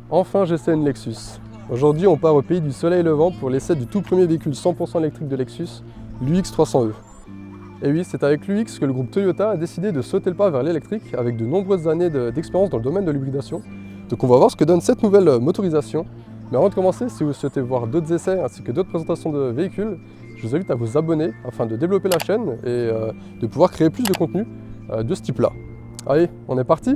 Enfin, j'essaie une Lexus. Aujourd'hui, on part au pays du soleil levant pour l'essai du tout premier véhicule 100% électrique de Lexus, l'UX 300e. Et oui, c'est avec l'UX que le groupe Toyota a décidé de sauter le pas vers l'électrique avec de nombreuses années d'expérience dans le domaine de l'hybridation. Donc on va voir ce que donne cette nouvelle motorisation. Mais avant de commencer, si vous souhaitez voir d'autres essais ainsi que d'autres présentations de véhicules, je vous invite à vous abonner afin de développer la chaîne et de pouvoir créer plus de contenu de ce type-là. Allez, on est parti ?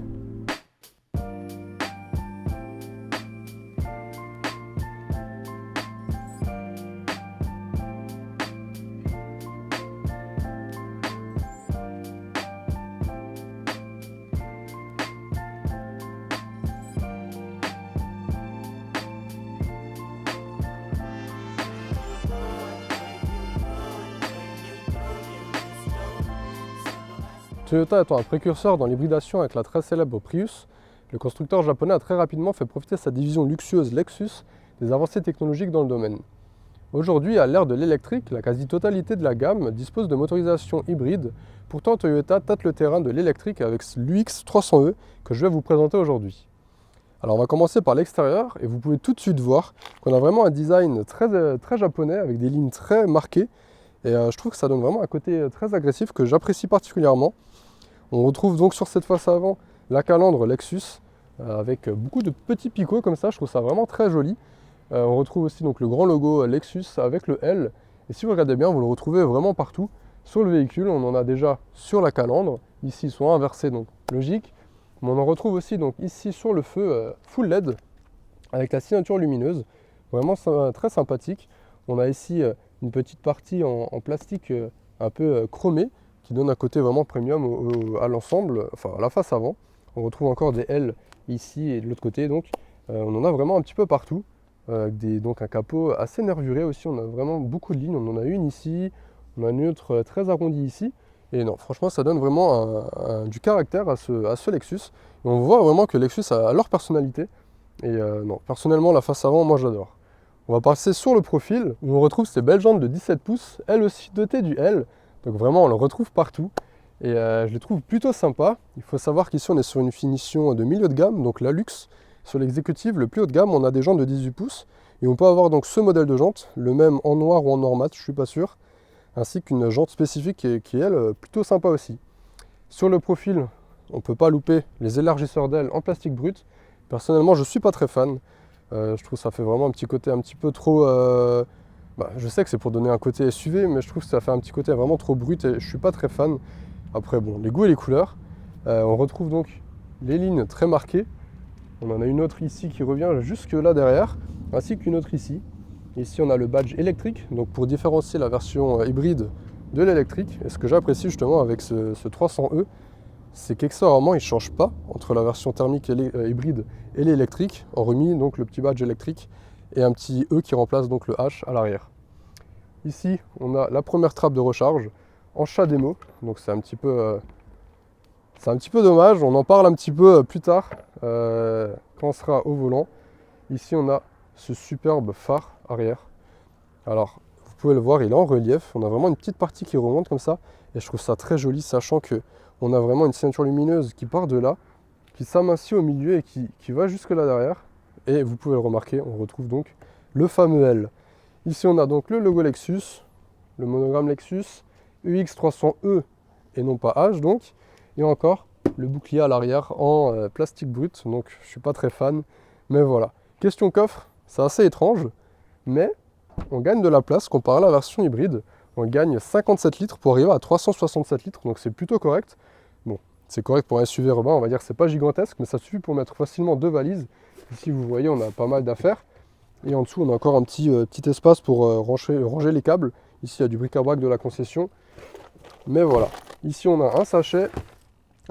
Toyota étant un précurseur dans l'hybridation avec la très célèbre Prius, le constructeur japonais a très rapidement fait profiter sa division luxueuse Lexus des avancées technologiques dans le domaine. Aujourd'hui, à l'ère de l'électrique, la quasi-totalité de la gamme dispose de motorisations hybrides. Pourtant, Toyota tâte le terrain de l'électrique avec l'UX 300e que je vais vous présenter aujourd'hui. Alors on va commencer par l'extérieur et vous pouvez tout de suite voir qu'on a vraiment un design très japonais avec des lignes très marquées et je trouve que ça donne vraiment un côté très agressif que j'apprécie particulièrement. On retrouve donc sur cette face avant la calandre Lexus avec beaucoup de petits picots comme ça, je trouve ça vraiment très joli. On retrouve aussi donc le grand logo Lexus avec le L et si vous regardez bien vous le retrouvez vraiment partout sur le véhicule. On en a déjà sur la calandre, ici ils sont inversés donc logique, mais on en retrouve aussi donc ici sur le feu full LED avec la signature lumineuse, vraiment très sympathique. On a ici une petite partie en plastique un peu chromé qui donne un côté vraiment premium à l'ensemble, enfin à la face avant. On retrouve encore des L ici et de l'autre côté, donc on en a vraiment un petit peu partout. Donc un capot assez nervuré aussi, on a vraiment beaucoup de lignes, on en a une ici, on a une autre très arrondie ici. Et non, franchement ça donne vraiment du caractère à ce Lexus. Et on voit vraiment que Lexus a leur personnalité. Et non, personnellement la face avant, moi j'adore. On va passer sur le profil, où on retrouve ces belles jantes de 17 pouces, elles aussi dotées du L. Donc vraiment on le retrouve partout et je les trouve plutôt sympa. Il faut savoir qu'ici on est sur une finition de milieu de gamme, donc la luxe. Sur l'exécutive, le plus haut de gamme, on a des jantes de 18 pouces et on peut avoir donc ce modèle de jante, le même en noir ou en noir mat, je suis pas sûr, ainsi qu'une jante spécifique qui est elle plutôt sympa aussi. Sur le profil, on ne peut pas louper les élargisseurs d'ailes en plastique brut. Personnellement je suis pas très fan, je trouve que ça fait vraiment un petit côté un petit peu trop... je sais que c'est pour donner un côté SUV, mais je trouve que ça fait un petit côté vraiment trop brut et je suis pas très fan. Après bon, les goûts et les couleurs. On retrouve donc les lignes très marquées. On en a une autre ici qui revient jusque là derrière, ainsi qu'une autre ici. Ici on a le badge électrique, donc pour différencier la version hybride de l'électrique. Et ce que j'apprécie justement avec ce 300e, c'est qu'accessoirement il ne change pas entre la version thermique et hybride et l'électrique, hormis donc le petit badge électrique et un petit E qui remplace donc le H à l'arrière. Ici, on a la première trappe de recharge en chat démo, donc c'est un petit peu dommage. On en parle un petit peu plus tard quand on sera au volant. Ici, on a ce superbe phare arrière. Alors, vous pouvez le voir, il est en relief. On a vraiment une petite partie qui remonte comme ça, et je trouve ça très joli, sachant que on a vraiment une ceinture lumineuse qui part de là, qui s'amincit au milieu et qui va jusque là derrière. Et vous pouvez le remarquer, on retrouve donc le fameux L. Ici on a donc le logo Lexus, le monogramme Lexus, UX 300e et non pas H donc, et encore le bouclier à l'arrière en plastique brut, donc je suis pas très fan, mais voilà. Question coffre, c'est assez étrange, mais on gagne de la place comparé à la version hybride, on gagne 57 litres pour arriver à 367 litres, donc c'est plutôt correct. Bon, c'est correct pour un SUV urbain, on va dire que c'est pas gigantesque, mais ça suffit pour mettre facilement 2 valises. Ici vous voyez on a pas mal d'affaires et en dessous on a encore un petit espace pour ranger les câbles. Ici il y a du bric-à-brac de la concession, mais voilà. Ici on a un sachet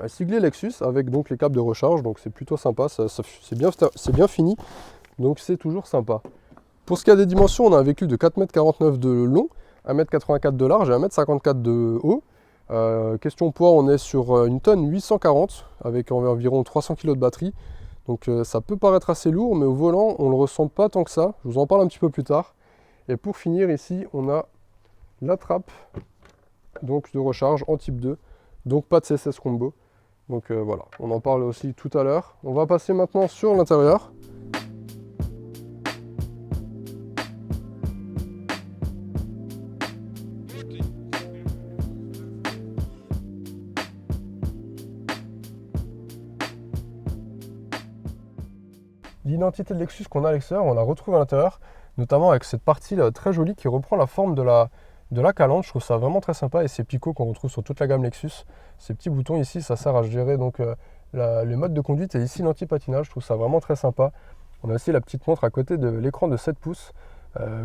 siglé Lexus avec donc les câbles de recharge, donc c'est plutôt sympa, c'est bien fini, donc c'est toujours sympa. Pour ce qui est des dimensions, on a un véhicule de 4,49 m de long, 1,84 m de large et 1,54 m de haut. Question poids, on est sur une tonne 840 avec environ 300 kg de batterie. Donc ça peut paraître assez lourd, mais au volant, on ne le ressent pas tant que ça. Je vous en parle un petit peu plus tard. Et pour finir, ici, on a la trappe donc, de recharge en type 2. Donc pas de CSS combo. Donc voilà, on en parle aussi tout à l'heure. On va passer maintenant sur l'intérieur. L'identité de Lexus qu'on a à l'extérieur, on la retrouve à l'intérieur, notamment avec cette partie là, très jolie qui reprend la forme de la calandre. Je trouve ça vraiment très sympa, et ces picots qu'on retrouve sur toute la gamme Lexus. Ces petits boutons ici, ça sert à gérer donc le mode de conduite, et ici l'anti-patinage. Je trouve ça vraiment très sympa. On a aussi la petite montre à côté de l'écran de 7 pouces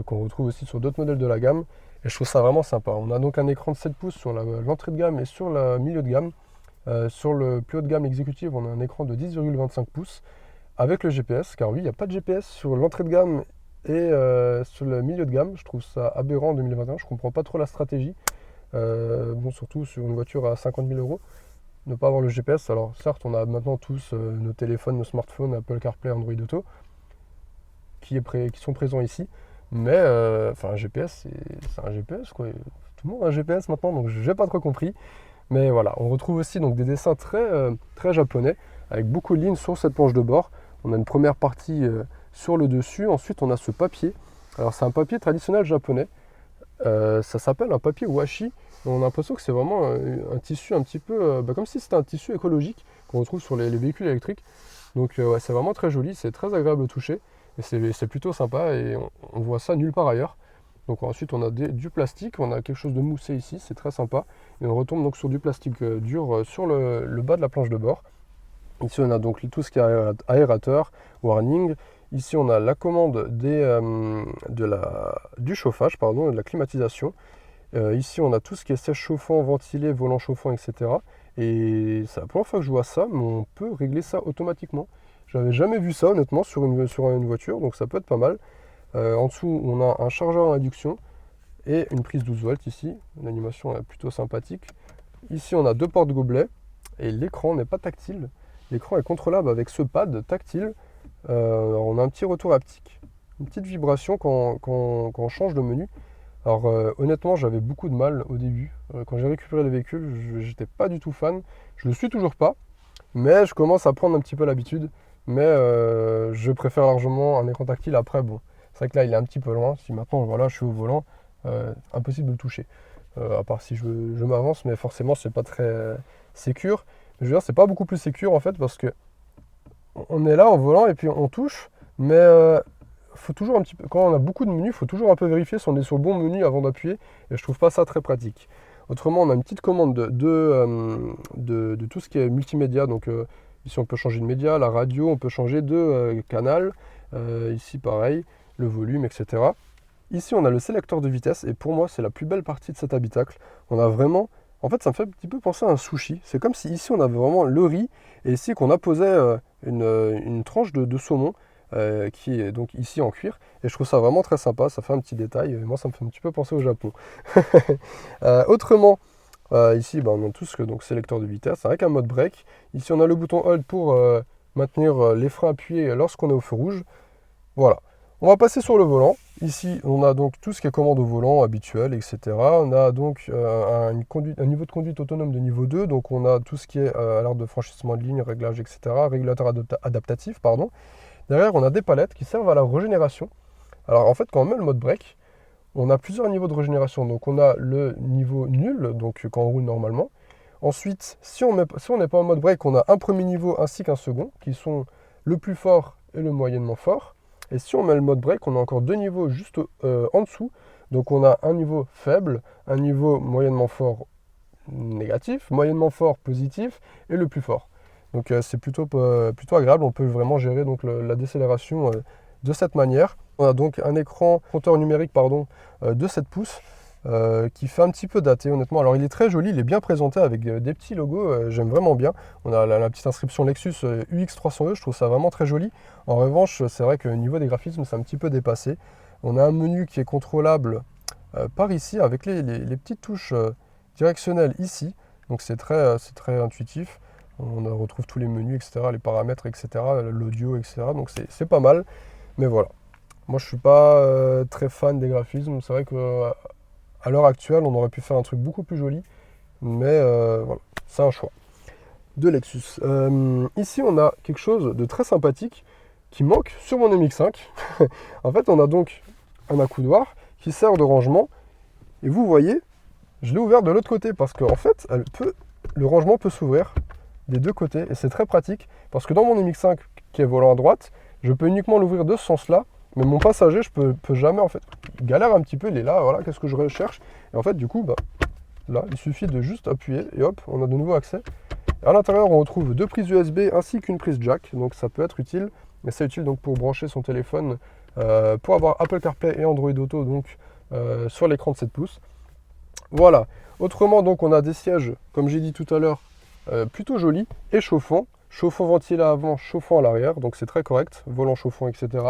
qu'on retrouve aussi sur d'autres modèles de la gamme, et je trouve ça vraiment sympa. On a donc un écran de 7 pouces sur l'entrée de gamme et sur le milieu de gamme. Sur le plus haut de gamme exécutive, on a un écran de 10,25 pouces. Avec le GPS, car oui, il n'y a pas de GPS sur l'entrée de gamme et sur le milieu de gamme. Je trouve ça aberrant en 2021, je ne comprends pas trop la stratégie. Bon, surtout sur une voiture à 50 000 euros, ne pas avoir le GPS. Alors certes, on a maintenant tous nos téléphones, nos smartphones, Apple CarPlay, Android Auto, qui sont présents ici. Mais un GPS, c'est un GPS, quoi. Tout le monde a un GPS maintenant, donc je n'ai pas trop compris. Mais voilà, on retrouve aussi donc des dessins très japonais, avec beaucoup de lignes sur cette planche de bord. On a une première partie sur le dessus, ensuite on a ce papier. Alors c'est un papier traditionnel japonais, ça s'appelle un papier washi. On a l'impression que c'est vraiment un tissu un petit peu, comme si c'était un tissu écologique qu'on retrouve sur les véhicules électriques. Donc ouais, c'est vraiment très joli, c'est très agréable au toucher, et c'est plutôt sympa, et on voit ça nulle part ailleurs. Donc ensuite on a du plastique, on a quelque chose de moussé ici, c'est très sympa. Et on retombe donc sur du plastique dur sur le bas de la planche de bord. Ici on a donc tout ce qui est aérateur, warning. Ici on a la commande du chauffage, pardon, et de la climatisation. Ici on a tout ce qui est sèche chauffant, ventilé, volant chauffant, etc. Et c'est la première fois que je vois ça, mais on peut régler ça automatiquement. J'avais jamais vu ça honnêtement sur une voiture, donc ça peut être pas mal. En dessous on a un chargeur à induction et une prise 12 volts ici. L'animation est plutôt sympathique. Ici on a deux portes gobelets, et l'écran n'est pas tactile. L'écran est contrôlable avec ce pad tactile. On a un petit retour haptique, une petite vibration quand on change de menu. Alors honnêtement, j'avais beaucoup de mal au début. Quand j'ai récupéré le véhicule, j'étais pas du tout fan. Je le suis toujours pas, mais je commence à prendre un petit peu l'habitude. Mais je préfère largement un écran tactile. Après, bon, c'est vrai que là, il est un petit peu loin. Si maintenant, voilà, je suis au volant, impossible de le toucher. À part si je m'avance, mais forcément, c'est pas très sécure. Je veux dire, c'est pas beaucoup plus sécure en fait, parce que on est là au volant et puis on touche, mais faut toujours un petit peu, quand on a beaucoup de menus, il faut toujours un peu vérifier si on est sur le bon menu avant d'appuyer, et je trouve pas ça très pratique. Autrement, on a une petite commande de tout ce qui est multimédia. Donc ici on peut changer de média, la radio, on peut changer de canal, ici pareil, le volume, etc. Ici on a le sélecteur de vitesse, et pour moi c'est la plus belle partie de cet habitacle. On a vraiment, en fait ça me fait un petit peu penser à un sushi. C'est comme si ici on avait vraiment le riz, et ici qu'on apposait une tranche de saumon, qui est donc ici en cuir, et je trouve ça vraiment très sympa. Ça fait un petit détail, et moi ça me fait un petit peu penser au Japon. Autrement, ici on a tout ce que donc sélecteur de vitesse avec un mode break. Ici on a le bouton hold pour maintenir les freins appuyés lorsqu'on est au feu rouge. Voilà. On va passer sur le volant. Ici, on a donc tout ce qui est commande au volant habituel, etc. On a donc un niveau de conduite autonome de niveau 2. Donc on a tout ce qui est alerte de franchissement de ligne, réglage, etc. Régulateur adaptatif, pardon. Derrière, on a des palettes qui servent à la régénération. Alors en fait, quand on met le mode break, on a plusieurs niveaux de régénération. Donc on a le niveau nul, donc quand on roule normalement. Ensuite, si on n'est pas en mode break, on a un premier niveau ainsi qu'un second, qui sont le plus fort et le moyennement fort. Et si on met le mode break, on a encore deux niveaux juste en dessous. Donc on a un niveau faible, un niveau moyennement fort négatif, moyennement fort positif, et le plus fort. Donc c'est plutôt agréable. On peut vraiment gérer donc la décélération de cette manière. On a donc un écran compteur numérique de 7 pouces qui fait un petit peu daté honnêtement. Alors il est très joli, il est bien présenté avec des petits logos, j'aime vraiment bien. On a la petite inscription Lexus UX300E, je trouve ça vraiment très joli. En revanche, c'est vrai que au niveau des graphismes, c'est un petit peu dépassé. On a un menu qui est contrôlable par ici avec les petites touches directionnelles ici. Donc c'est très intuitif. On retrouve tous les menus, etc., les paramètres, etc., l'audio, etc. Donc c'est pas mal. Mais voilà. Moi je suis pas très fan des graphismes. C'est vrai que à l'heure actuelle, on aurait pu faire un truc beaucoup plus joli, mais voilà, c'est un choix. de Lexus. Ici, on a quelque chose de très sympathique qui manque sur mon MX5. En fait, on a donc un accoudoir qui sert de rangement. Et vous voyez, je l'ai ouvert de l'autre côté parce qu'en fait, le rangement peut s'ouvrir des deux côtés. Et c'est très pratique parce que dans mon MX5 qui est volant à droite, je peux uniquement l'ouvrir de ce sens-là. Mais mon passager, je peux jamais, en fait, il galère un petit peu, il est là, voilà, qu'est-ce que je recherche. Et en fait, du coup, bah, là, il suffit de juste appuyer et hop, on a de nouveau accès. À l'intérieur, on retrouve deux prises USB ainsi qu'une prise jack, donc ça peut être utile. Mais c'est utile donc pour brancher son téléphone, pour avoir Apple CarPlay et Android Auto donc sur l'écran de 7 pouces. Voilà. Autrement, donc, on a des sièges, comme j'ai dit tout à l'heure, plutôt jolis et chauffants. Chauffant ventilé à l'avant, chauffant à l'arrière, donc c'est très correct. Volant chauffant, etc.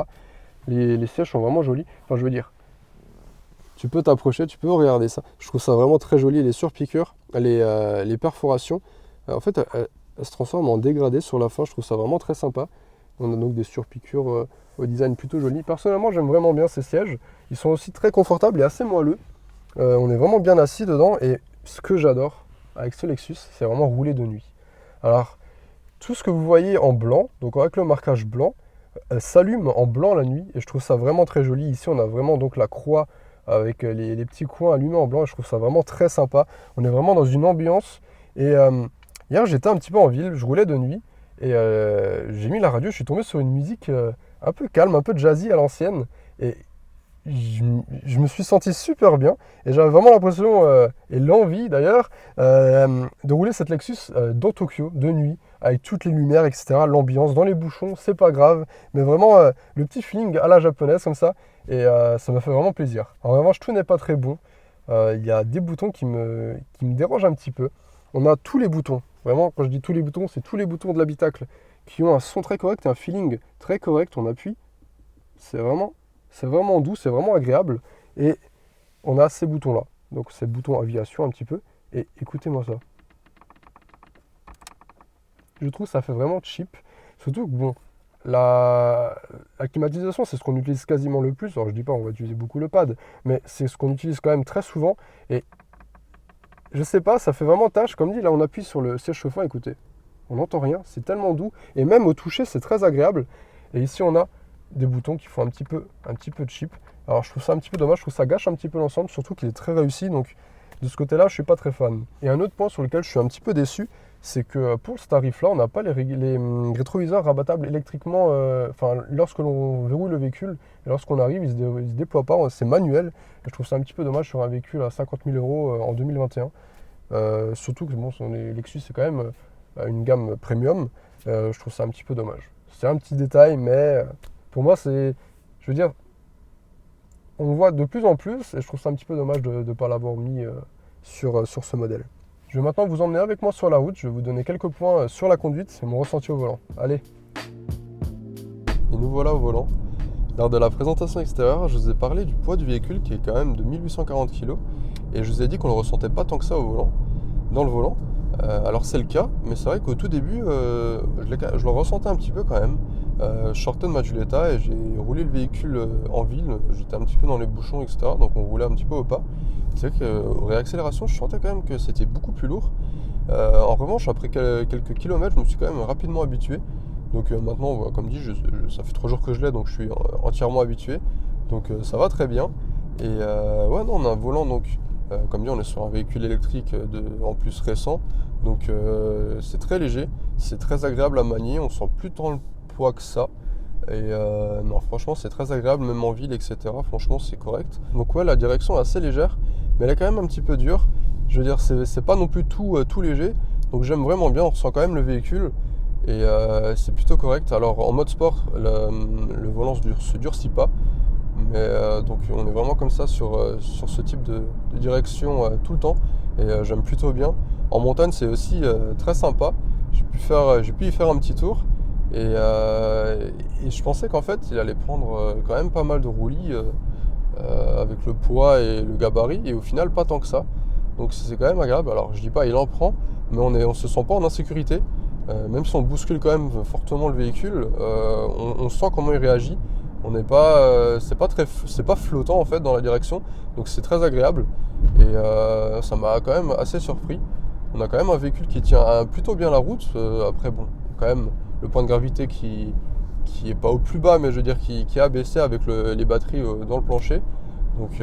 Les sièges sont vraiment jolis. Enfin, je veux dire, tu peux t'approcher, tu peux regarder ça. Je trouve ça vraiment très joli. Les surpiqûres, les perforations, en fait, elles se transforment en dégradé sur la fin. Je trouve ça vraiment très sympa. On a donc des surpiqûres au design plutôt joli. Personnellement, j'aime vraiment bien ces sièges. Ils sont aussi très confortables et assez moelleux. On est vraiment bien assis dedans. Et ce que j'adore avec ce Lexus, c'est vraiment rouler de nuit. Alors, tout ce que vous voyez en blanc, donc avec le marquage blanc, s'allume en blanc la nuit. Et je trouve ça vraiment très joli. Ici, on a vraiment donc la croix avec les petits coins allumés en blanc. Et je trouve ça vraiment très sympa. On est vraiment dans une ambiance. Et hier, j'étais un petit peu en ville. Je roulais de nuit. Et j'ai mis la radio, je suis tombé sur une musique un peu calme, un peu jazzy à l'ancienne. Et je me suis senti super bien. Et j'avais vraiment l'impression, et l'envie d'ailleurs, de rouler cette Lexus dans Tokyo, de nuit, avec toutes les lumières, etc. L'ambiance, dans les bouchons, c'est pas grave. Mais vraiment, le petit feeling à la japonaise comme ça. Et ça m'a fait vraiment plaisir. En revanche, tout n'est pas très bon. Il y a des boutons qui me dérangent un petit peu. On a tous les boutons. Vraiment, quand je dis tous les boutons, c'est tous les boutons de l'habitacle qui ont un son très correct et un feeling très correct. On appuie, c'est vraiment doux, c'est vraiment agréable. Et on a ces boutons-là. Donc ces boutons aviation un petit peu. Et écoutez-moi ça. Je trouve que ça fait vraiment cheap. Surtout que bon, la climatisation, c'est ce qu'on utilise quasiment le plus. Alors je dis pas on va utiliser beaucoup le pad, mais c'est ce qu'on utilise quand même très souvent. Et je sais pas, ça fait vraiment tâche. Comme dit, là on appuie sur le siège chauffant, écoutez, on n'entend rien, c'est tellement doux. Et même au toucher, c'est très agréable. Et ici on a des boutons qui font un petit peu cheap. Alors je trouve ça un petit peu dommage, je trouve que ça gâche un petit peu l'ensemble, surtout qu'il est très réussi. Donc de ce côté-là, je suis pas très fan. Et un autre point sur lequel je suis un petit peu déçu, c'est que pour ce tarif-là, on n'a pas les rétroviseurs rabattables électriquement. Lorsque l'on verrouille le véhicule, et lorsqu'on arrive, il se déploie pas, c'est manuel. Et je trouve ça un petit peu dommage sur un véhicule à 50 000 € en 2021. Surtout que bon, les Lexus, c'est quand même une gamme premium. Je trouve ça un petit peu dommage. C'est un petit détail, mais pour moi, je veux dire, on le voit de plus en plus, et je trouve ça un petit peu dommage de ne pas l'avoir mis sur ce modèle. Je vais maintenant vous emmener avec moi sur la route, je vais vous donner quelques points sur la conduite et mon ressenti au volant. Allez. Et nous voilà au volant. Lors de la présentation extérieure, je vous ai parlé du poids du véhicule qui est quand même de 1840 kg, et je vous ai dit qu'on ne le ressentait pas tant que ça dans le volant. Alors c'est le cas, mais c'est vrai qu'au tout début, je le ressentais un petit peu quand même. Je sortais de ma Giulietta et j'ai roulé le véhicule en ville. J'étais un petit peu dans les bouchons, etc. Donc on roulait un petit peu au pas. C'est vrai qu'aux réaccélérations, je sentais quand même que c'était beaucoup plus lourd. En revanche, après quelques kilomètres, je me suis quand même rapidement habitué. Donc maintenant, comme dit, ça fait 3 jours que je l'ai, donc je suis entièrement habitué. Donc ça va très bien. Et ouais, non, on a un volant, donc comme dit, on est sur un véhicule électrique en plus récent. Donc c'est très léger, c'est très agréable à manier, on sent plus tant le poids que ça. Et non, franchement, c'est très agréable, même en ville, etc. Franchement, c'est correct. Donc ouais, la direction est assez légère, mais elle est quand même un petit peu dure. Je veux dire, c'est pas non plus tout léger. Donc j'aime vraiment bien, on ressent quand même le véhicule. Et c'est plutôt correct. Alors en mode sport, le volant se durcit pas. Mais donc on est vraiment comme ça sur ce type de direction tout le temps. Et j'aime plutôt bien. En montagne, c'est aussi très sympa. J'ai pu y faire un petit tour. Et je pensais qu'en fait, il allait prendre quand même pas mal de roulis avec le poids et le gabarit. Et au final, pas tant que ça. Donc c'est quand même agréable. Alors je dis pas, il en prend, mais on se sent pas en insécurité. Même si on bouscule quand même fortement le véhicule, on sent comment il réagit. On n'est pas, c'est pas flottant en fait dans la direction, donc c'est très agréable et ça m'a quand même assez surpris. on a quand même un véhicule qui tient plutôt bien la route. Après bon, quand même le point de gravité qui est pas au plus bas, mais je veux dire qui a baissé avec les batteries dans le plancher. Donc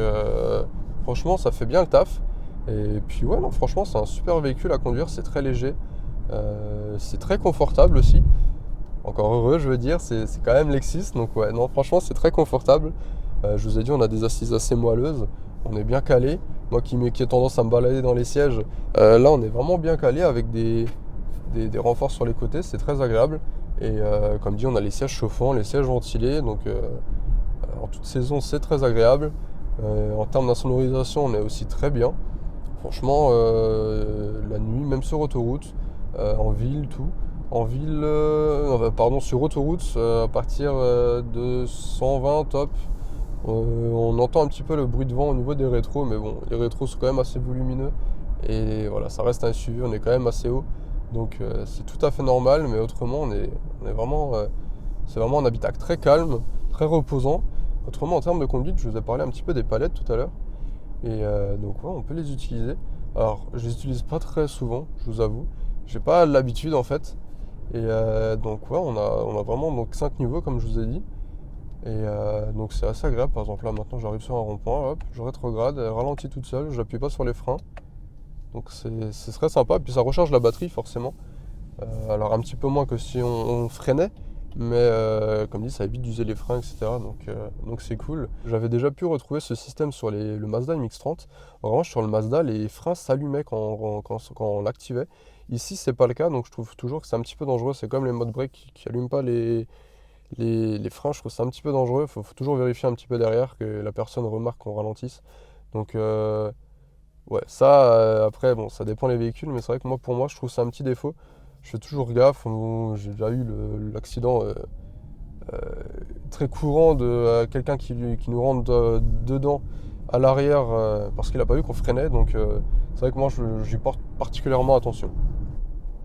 franchement ça fait bien le taf. Et puis ouais non franchement c'est un super véhicule à conduire, c'est très léger, c'est très confortable aussi. Encore heureux je veux dire, c'est quand même Lexus, donc ouais non franchement c'est très confortable. Je vous ai dit on a des assises assez moelleuses, on est bien calé. Moi qui ai tendance à me balader dans les sièges, là on est vraiment bien calé avec des renforts sur les côtés, c'est très agréable. Et comme dit on a les sièges chauffants, les sièges ventilés, donc en toute saison c'est très agréable. En termes d'insonorisation on est aussi très bien. Franchement la nuit, même sur autoroute, en ville, tout. En ville, pardon, sur autoroute, à partir de 120 top, on entend un petit peu le bruit de vent au niveau des rétros, mais bon, les rétros sont quand même assez volumineux. Et voilà, ça reste un SUV, on est quand même assez haut. Donc c'est tout à fait normal, mais autrement, on est vraiment, c'est vraiment un habitacle très calme, très reposant. Autrement, en termes de conduite, je vous ai parlé un petit peu des palettes tout à l'heure. Et donc ouais, on peut les utiliser. Alors, je les utilise pas très souvent, je vous avoue. J'ai pas l'habitude en fait. Et donc ouais, on a vraiment donc 5 niveaux comme je vous ai dit. Et donc c'est assez agréable. Par exemple là maintenant j'arrive sur un rond-point, hop, je rétrograde, elle ralentit toute seule, j'appuie pas sur les freins. Donc c'est très sympa. Et puis ça recharge la batterie forcément. Alors un petit peu moins que si on freinait. Mais comme dit, ça évite d'user les freins, etc. Donc c'est cool. J'avais déjà pu retrouver ce système sur le Mazda MX-30. En revanche, sur le Mazda, les freins s'allumaient quand on l'activait. Ici, c'est pas le cas, donc je trouve toujours que c'est un petit peu dangereux. C'est comme les mode break qui allument pas les freins. Je trouve que c'est un petit peu dangereux. Faut toujours vérifier un petit peu derrière que la personne remarque qu'on ralentisse. Donc ouais, ça, après, bon, ça dépend des véhicules, mais c'est vrai que pour moi, je trouve ça un petit défaut. Je fais toujours gaffe. J'ai déjà eu l'accident très courant de quelqu'un qui nous rentre dedans à l'arrière parce qu'il n'a pas vu qu'on freinait. Donc c'est vrai que moi, j'y porte particulièrement attention.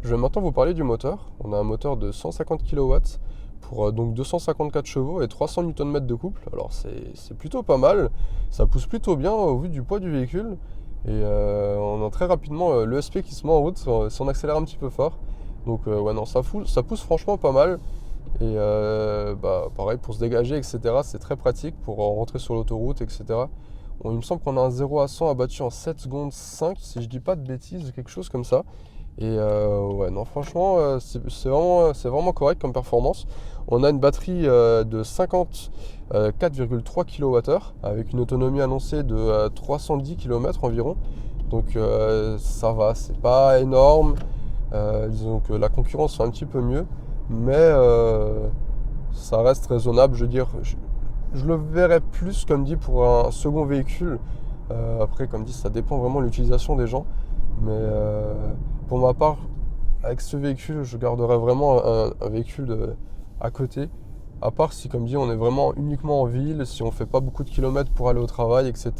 Je vais maintenant vous parler du moteur. On a un moteur de 150 kW pour donc 254 chevaux et 300 Nm de couple. Alors c'est plutôt pas mal. Ça pousse plutôt bien au vu du poids du véhicule. Et on a très rapidement l'ESP qui se met en route si on accélère un petit peu fort. Donc ouais non, ça pousse franchement pas mal. Et pareil pour se dégager, etc. C'est très pratique pour rentrer sur l'autoroute, etc. Bon, il me semble qu'on a un 0 à 100 abattu en 7 secondes 5, si je dis pas de bêtises, quelque chose comme ça. Et ouais non franchement c'est vraiment correct comme performance. On a une batterie de 54,3 kWh avec une autonomie annoncée de 310 km environ. Donc ça va, c'est pas énorme. Disons que la concurrence fait un petit peu mieux, mais ça reste raisonnable. Je veux dire, je le verrais plus comme dit pour un second véhicule. Après, comme dit, ça dépend vraiment de l'utilisation des gens. Mais pour ma part, avec ce véhicule, je garderais vraiment un véhicule à côté. À part si, comme dit, on est vraiment uniquement en ville, si on fait pas beaucoup de kilomètres pour aller au travail, etc.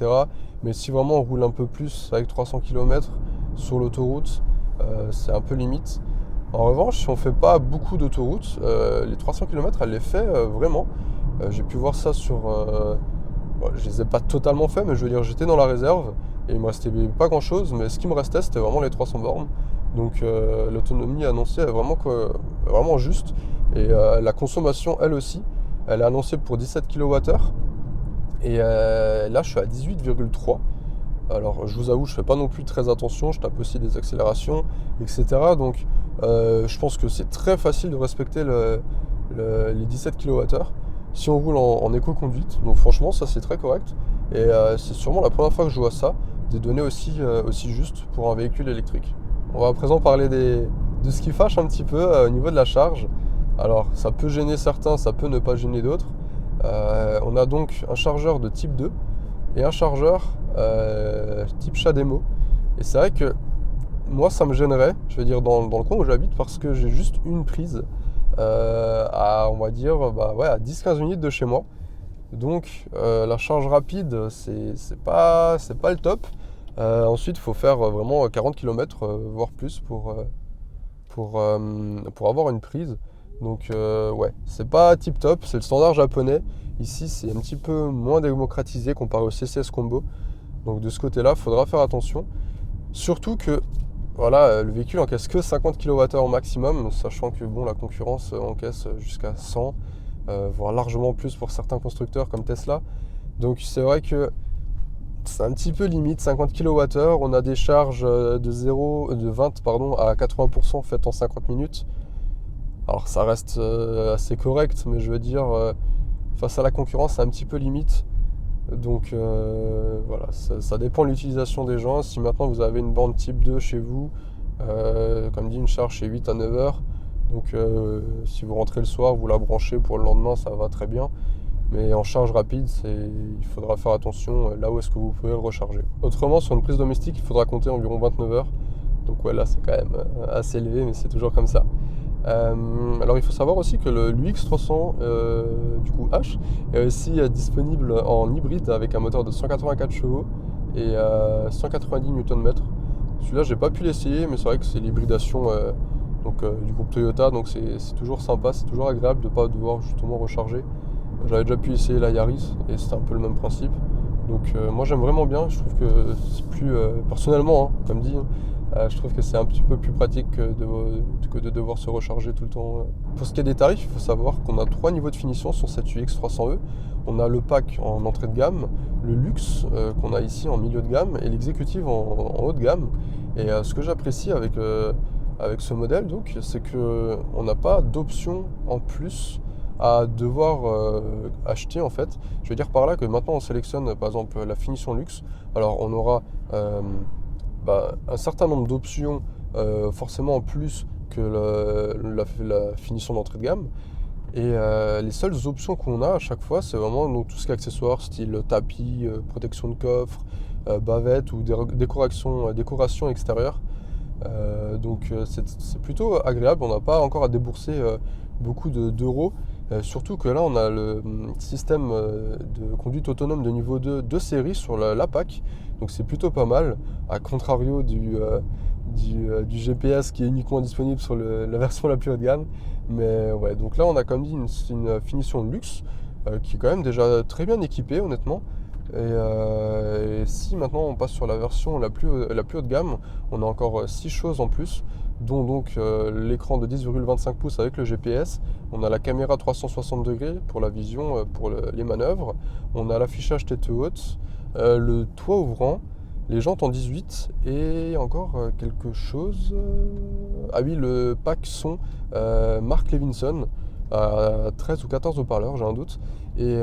Mais si vraiment on roule un peu plus avec 300 km sur l'autoroute, c'est un peu limite. En revanche, si on fait pas beaucoup d'autoroutes, les 300 km, elle les fait vraiment. J'ai pu voir ça sur... bon, je les ai pas totalement fait, mais je veux dire, j'étais dans la réserve et il me restait pas grand chose, mais ce qui me restait, c'était vraiment les 300 bornes. Donc l'autonomie annoncée est vraiment juste. Et la consommation, elle aussi, elle est annoncée pour 17 kWh. Et là, je suis à 18,3. Alors, je vous avoue, je fais pas non plus très attention, je tape aussi des accélérations, etc. Donc, je pense que c'est très facile de respecter les 17 kWh si on roule en éco-conduite. Donc, franchement, ça c'est très correct. Et c'est sûrement la première fois que je vois ça, des données aussi justes pour un véhicule électrique. On va à présent parler de ce qui fâche un petit peu au niveau de la charge. Alors, ça peut gêner certains, ça peut ne pas gêner d'autres. On a donc un chargeur de type 2 et un chargeur type CHAdeMO. Et c'est vrai que moi ça me gênerait, je veux dire dans le coin où j'habite, parce que j'ai juste une prise à, on va dire, à 10-15 minutes de chez moi. Donc la charge rapide c'est pas le top. Ensuite il faut faire vraiment 40 km voire plus pour avoir une prise. Donc ouais, c'est pas tip top, c'est le standard japonais. Ici c'est un petit peu moins démocratisé comparé au CCS Combo. Donc de ce côté-là, il faudra faire attention. Surtout que Voilà, le véhicule encaisse que 50 kWh maximum, sachant que bon, la concurrence encaisse jusqu'à 100, voire largement plus pour certains constructeurs comme Tesla. Donc c'est vrai que c'est un petit peu limite, 50 kWh. On a des charges de 20 pardon, à 80% faites en 50 minutes. Alors ça reste assez correct, mais je veux dire, face à la concurrence, c'est un petit peu limite. Donc voilà, ça dépend de l'utilisation des gens. Si maintenant vous avez une borne type 2 chez vous, comme dit, une charge c'est 8 à 9 heures. Donc si vous rentrez le soir, vous la branchez pour le lendemain, ça va très bien. Mais en charge rapide, il faudra faire attention là où est-ce que vous pouvez le recharger. Autrement, sur une prise domestique, il faudra compter environ 29 heures. Donc ouais, là c'est quand même assez élevé, mais c'est toujours comme ça. Alors il faut savoir aussi que le l'UX300 du coup H est aussi disponible en hybride avec un moteur de 184 chevaux et 190 Nm. Celui-là j'ai pas pu l'essayer, mais c'est vrai que c'est l'hybridation du groupe Toyota, donc c'est toujours sympa, c'est toujours agréable de ne pas devoir justement recharger. J'avais déjà pu essayer la Yaris et c'était un peu le même principe. Donc moi j'aime vraiment bien, je trouve que c'est plus personnellement, hein, comme dit, je trouve que c'est un petit peu plus pratique que de devoir se recharger tout le temps. Pour ce qui est des tarifs, il faut savoir qu'on a 3 niveaux de finition sur cette UX300E. On a le pack en entrée de gamme, le luxe qu'on a ici en milieu de gamme et l'exécutive en haut de gamme. Et ce que j'apprécie avec ce modèle, donc, c'est qu'on n'a pas d'option en plus à devoir acheter en fait. Je veux dire par là que maintenant on sélectionne par exemple la finition luxe. Alors on aura un certain nombre d'options forcément en plus que la finition d'entrée de gamme. Et les seules options qu'on a à chaque fois, c'est vraiment donc, tout ce qui est accessoires, style tapis, protection de coffre, bavette ou décoration extérieure. Donc c'est plutôt agréable, on n'a pas encore à débourser beaucoup d'euros. Surtout que là on a le système de conduite autonome de niveau 2 de série sur la PAC, donc c'est plutôt pas mal, à contrario du GPS qui est uniquement disponible sur la version la plus haut de gamme. Mais ouais, donc là on a comme dit une finition de luxe qui est quand même déjà très bien équipée honnêtement. Et si maintenant on passe sur la version la plus haut de gamme, on a encore 6 choses en plus, dont donc l'écran de 10,25 pouces avec le GPS, on a la caméra 360 degrés pour la vision, pour les manœuvres, on a l'affichage tête haute, le toit ouvrant, les jantes en 18 et encore quelque chose. Ah oui, le pack son Mark Levinson à 13 ou 14 haut-parleurs, j'ai un doute. Et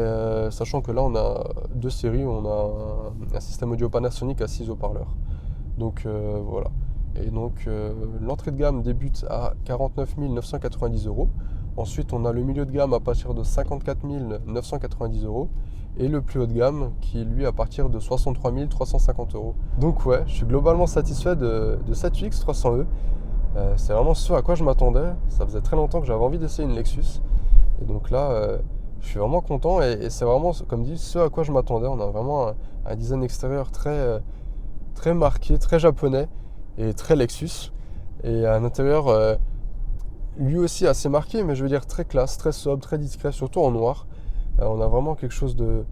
sachant que là on a deux séries, on a un système audio Panasonic à 6 haut-parleurs. Donc voilà. Et donc l'entrée de gamme débute à 49 990 €. Ensuite on a le milieu de gamme à partir de 54 990 € et le plus haut de gamme qui est lui à partir de 63 350 €. Donc ouais, je suis globalement satisfait de cette UX300E. C'est vraiment ce à quoi je m'attendais. Ça faisait très longtemps que j'avais envie d'essayer une Lexus. Et donc là, je suis vraiment content et c'est vraiment, comme dit, ce à quoi je m'attendais. On a vraiment un design extérieur très marqué, très japonais et très Lexus. Et un intérieur lui aussi assez marqué, mais je veux dire très classe, très sobre, très discret, surtout en noir. On a vraiment quelque chose de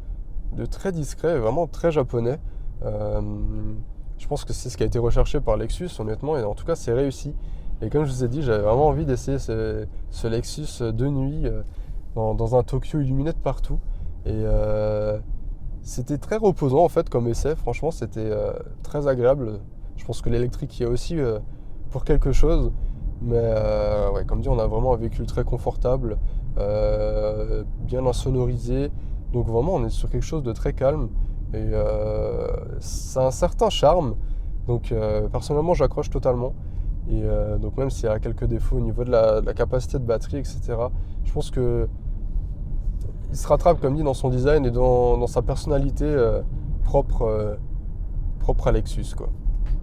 très discret, vraiment très japonais. Je pense que c'est ce qui a été recherché par Lexus, honnêtement, et en tout cas c'est réussi. Et comme je vous ai dit, j'avais vraiment envie d'essayer ce Lexus de nuit dans un Tokyo illuminé de partout. Et c'était très reposant en fait comme essai, franchement c'était très agréable. Je pense que l'électrique y est aussi pour quelque chose. Mais ouais, comme dit, on a vraiment un véhicule très confortable, bien insonorisé. Donc vraiment on est sur quelque chose de très calme. Et ça a un certain charme, donc personnellement j'accroche totalement. Et donc même s'il y a quelques défauts au niveau de la capacité de batterie, etc., je pense que il se rattrape comme dit dans son design et dans sa personnalité propre à Lexus, quoi.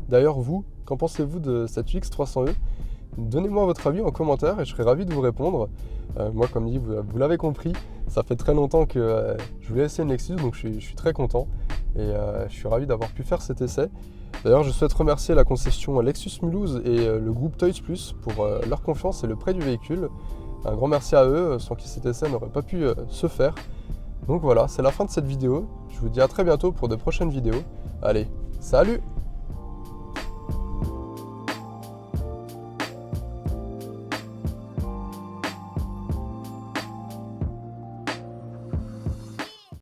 D'ailleurs vous, qu'en pensez-vous de cette UX300E ? Donnez-moi votre avis en commentaire et je serai ravi de vous répondre. Moi, comme dit, vous l'avez compris, ça fait très longtemps que je voulais essayer une Lexus, donc je suis très content et je suis ravi d'avoir pu faire cet essai. D'ailleurs, je souhaite remercier la concession Lexus Mulhouse et le groupe Toys Plus pour leur confiance et le prêt du véhicule. Un grand merci à eux, sans qui cet essai n'aurait pas pu se faire. Donc voilà, c'est la fin de cette vidéo. Je vous dis à très bientôt pour de prochaines vidéos. Allez, salut!